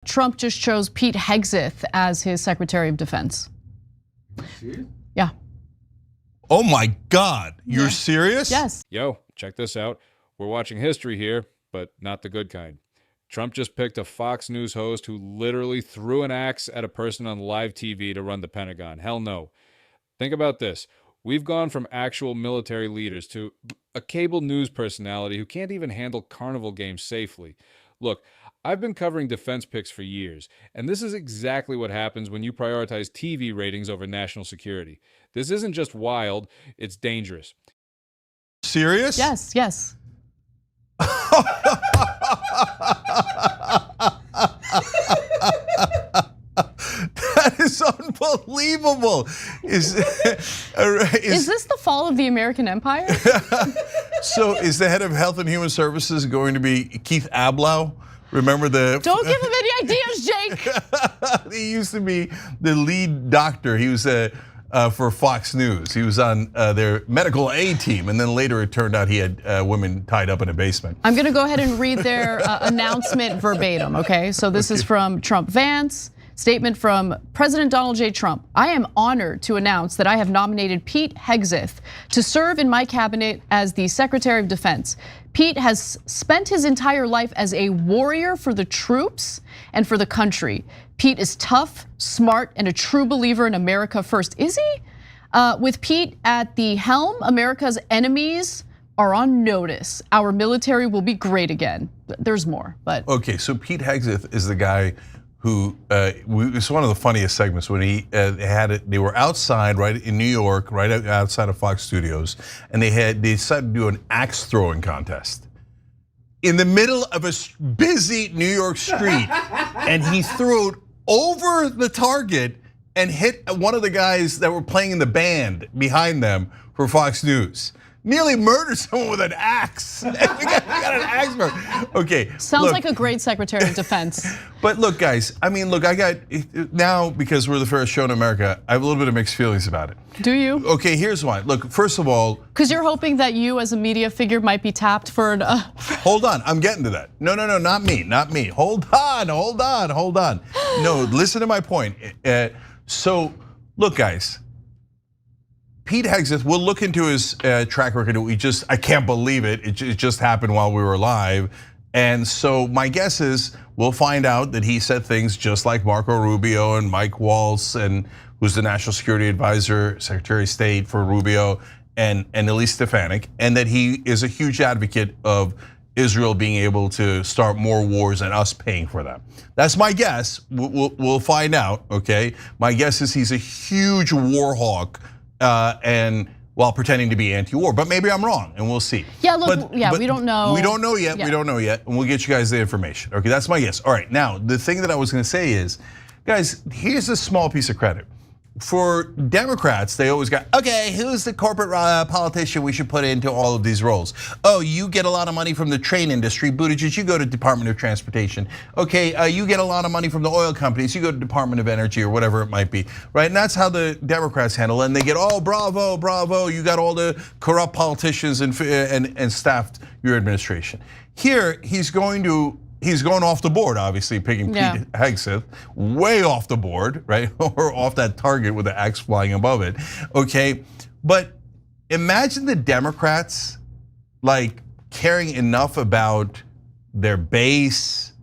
Trump just chose Pete Hegseth as his Secretary of Defense. Serious? Yeah. Oh my God, you're serious? Yes. Yo, check this out. We're watching history here, but not the good kind. Trump just picked a Fox News host who literally threw an axe at a person on live TV to run the Pentagon. Hell no. Think about this. We've gone from actual military leaders to a cable news personality who can't even handle carnival games safely. Look, I've been covering defense picks for years, and this is exactly what happens when you prioritize TV ratings over national security. This isn't just wild, it's dangerous. Serious? Yes, yes. That is unbelievable. Is this the fall of the American empire? So is the head of Health and Human Services going to be Keith Ablow? Remember the... Don't give him any ideas, Jake. He used to be the lead doctor. He was for Fox News. He was on their medical A team, and then later it turned out he had women tied up in a basement. I'm gonna go ahead and read their announcement verbatim, okay? So this is from Trump Vance. Statement from President Donald J. Trump. I am honored to announce that I have nominated Pete Hegseth to serve in my cabinet as the Secretary of Defense. Pete has spent his entire life as a warrior for the troops and for the country. Pete is tough, smart, and a true believer in America first. Is he? With Pete at the helm, America's enemies are on notice. Our military will be great again. There's more, but. Okay, so Pete Hegseth is the guy who, it's one of the funniest segments when he had it. They were outside, right in New York, right outside of Fox Studios, and they decided to do an axe throwing contest in the middle of a busy New York street, and he threw it over the target and hit one of the guys that were playing in the band behind them for Fox News. Nearly murdered someone with an axe. we got an axe for him. Okay. Sounds like a great Secretary of Defense. But look, guys, I mean, look, I got, now because we're the first show in America, I have a little bit of mixed feelings about it. Do you? Okay, here's why. Look, first of all. Because you're hoping that you as a media figure might be tapped for an. Hold on, I'm getting to that. No, not me, not me. Hold on. No, listen to my point. So, look, guys. Pete Hegseth, we'll look into his track record. I can't believe it. It just happened while we were live. And so my guess is we'll find out that he said things just like Marco Rubio and Mike Waltz, and who's the National Security Advisor, Secretary of State for Rubio, and Elise Stefanik, and that he is a huge advocate of Israel being able to start more wars and us paying for them. That's my guess. We'll find out, okay? My guess is he's a huge war hawk. And while pretending to be anti-war, but maybe I'm wrong, and we'll see. Yeah, look, but we don't know. We don't know yet. Yeah. We don't know yet, and we'll get you guys the information. Okay, that's my guess. All right, now the thing that I was going to say is, guys, here's a small piece of credit. For Democrats, they always got, okay, who's the corporate politician we should put into all of these roles? Oh, you get a lot of money from the train industry. Buttigieg, you go to Department of Transportation. Okay, you get a lot of money from the oil companies. You go to Department of Energy or whatever it might be, right? And that's how the Democrats handle it. And they get, oh, bravo, bravo. You got all the corrupt politicians and staffed your administration. Here, he's going off the board, obviously, picking Pete Hegseth, way off the board, right? Or off that target with the axe flying above it, okay? But imagine the Democrats like caring enough about their base,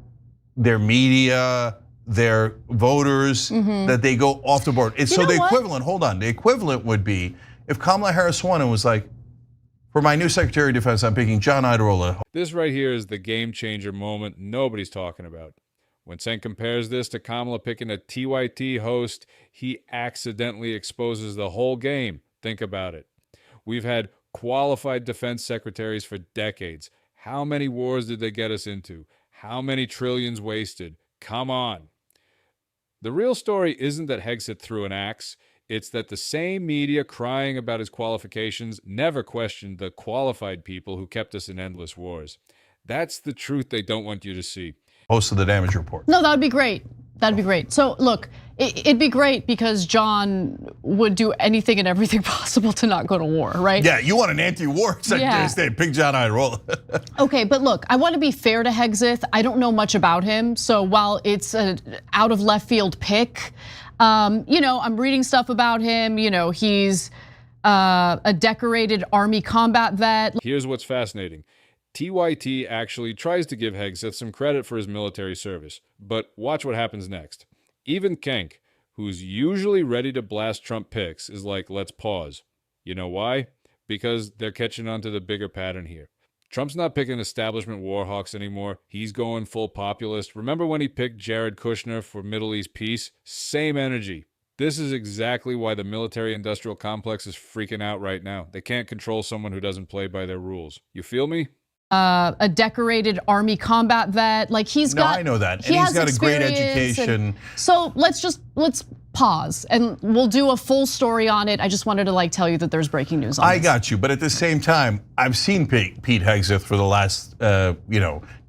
their media, their voters, that they go off the board. And so the equivalent, hold on, the equivalent would be if Kamala Harris won and was like, for my new Secretary of Defense, I'm picking John Iadarola. This right here is the game changer moment nobody's talking about. When Cenk compares this to Kamala picking a TYT host, he accidentally exposes the whole game. Think about it. We've had qualified defense secretaries for decades. How many wars did they get us into? How many trillions wasted? Come on. The real story isn't that Hegseth threw an axe. It's that the same media crying about his qualifications never questioned the qualified people who kept us in endless wars. That's the truth they don't want you to see. Host of the damage report. No, that would be great. That'd be great. So look, It'd be great because John would do anything and everything possible to not go to war, right? Yeah, you want an anti-war Secretary of State, Big John eye roll. Okay, but look, I want to be fair to Hegseth. I don't know much about him, so while it's an out of left field pick, I'm reading stuff about him. He's a decorated Army combat vet. Here's what's fascinating. TYT actually tries to give Hegseth some credit for his military service, but watch what happens next. Even Cenk, who's usually ready to blast Trump picks, is like, let's pause. You know why? Because they're catching on to the bigger pattern here. Trump's not picking establishment war hawks anymore. He's going full populist. Remember when he picked Jared Kushner for Middle East peace? Same energy. This is exactly why the military-industrial complex is freaking out right now. They can't control someone who doesn't play by their rules. You feel me? A decorated Army combat vet, like I know that, and he's got a great education. So let's pause, and we'll do a full story on it. I just wanted to tell you that there's breaking news on this. I got you, but at the same time, I've seen Pete Hegseth for the last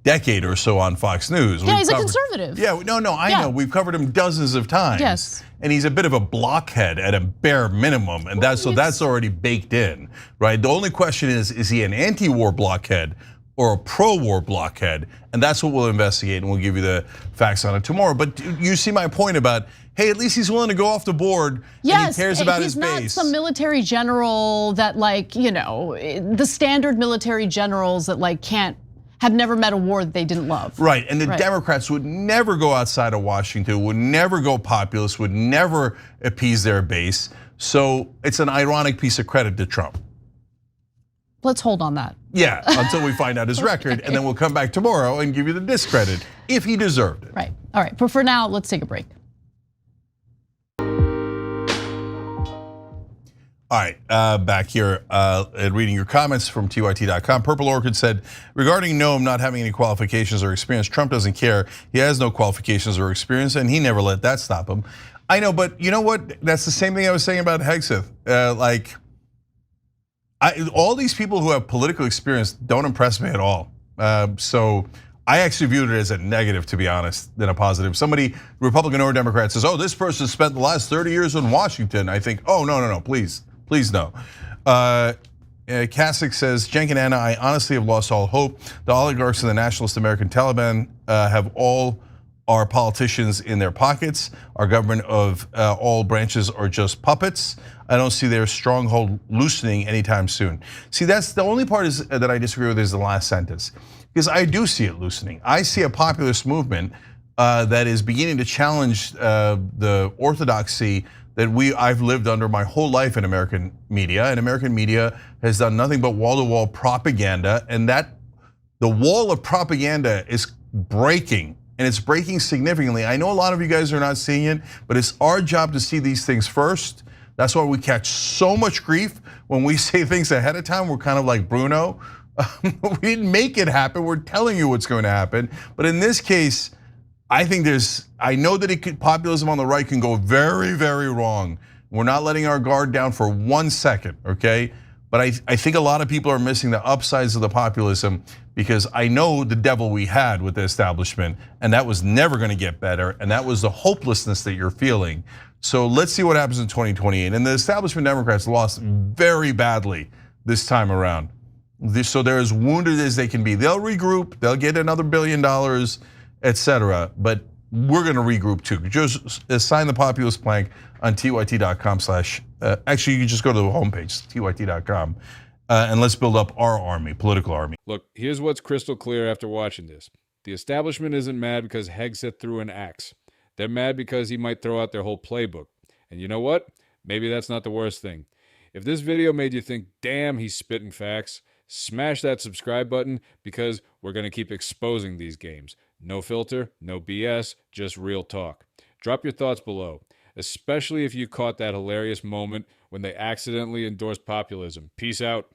decade or so on Fox News. Yeah, he's a conservative. Yeah, no, I know. We've covered him dozens of times. Yes. And he's a bit of a blockhead at a bare minimum, and that's already baked in, right? The only question is he an anti-war blockhead or a pro-war blockhead? And that's what we'll investigate, and we'll give you the facts on it tomorrow. But you see my point about, hey, at least he's willing to go off the board. Yes, and he cares about his base. He's not some military general that the standard military generals that have never met a war that they didn't love. Right, and the Democrats would never go outside of Washington, would never go populist, would never appease their base. So it's an ironic piece of credit to Trump. Let's hold on that. Yeah, until we find out his record, and then we'll come back tomorrow and give you the discredit if he deserved it. Right, all right, but for now, let's take a break. All right, back here and reading your comments from TYT.com. Purple Orchid said, regarding Noam not having any qualifications or experience, Trump doesn't care. He has no qualifications or experience, and he never let that stop him. I know, but you know what? That's the same thing I was saying about Hegseth. All these people who have political experience don't impress me at all. So I actually viewed it as a negative, to be honest, than a positive. Somebody, Republican or Democrat, says, oh, this person spent the last 30 years in Washington. I think, oh, no, please no. Kasich says, Cenk and Anna, I honestly have lost all hope. The oligarchs and the nationalist American Taliban have all our politicians in their pockets. Our government of all branches are just puppets. I don't see their stronghold loosening anytime soon. See, that's the only part that I disagree with is the last sentence, because I do see it loosening. I see a populist movement that is beginning to challenge the orthodoxy that I've lived under my whole life in American media, and American media has done nothing but wall-to-wall propaganda, and that the wall of propaganda is breaking, and it's breaking significantly. I know a lot of you guys are not seeing it, but it's our job to see these things first. That's why we catch so much grief when we say things ahead of time. We're kind of like Bruno. We didn't make it happen. We're telling you what's going to happen. But in this case, I think I know that populism on the right can go very, very wrong. We're not letting our guard down for 1 second, okay? But I think a lot of people are missing the upsides of the populism, because I know the devil we had with the establishment, and that was never gonna get better, and that was the hopelessness that you're feeling. So let's see what happens in 2028. And the establishment Democrats lost very badly this time around. So they're as wounded as they can be. They'll regroup, they'll get another $1 billion, etc. But we're gonna regroup too. Just sign the populist plank on tyt.com/. Actually, you can just go to the homepage, tyt.com, and let's build up our army, political army. Look, here's what's crystal clear after watching this. The establishment isn't mad because Hegseth threw an axe. They're mad because he might throw out their whole playbook. And you know what? Maybe that's not the worst thing. If this video made you think, damn, he's spitting facts, smash that subscribe button, because we're gonna keep exposing these games. No filter, no BS, just real talk. Drop your thoughts below, especially if you caught that hilarious moment when they accidentally endorsed populism. Peace out.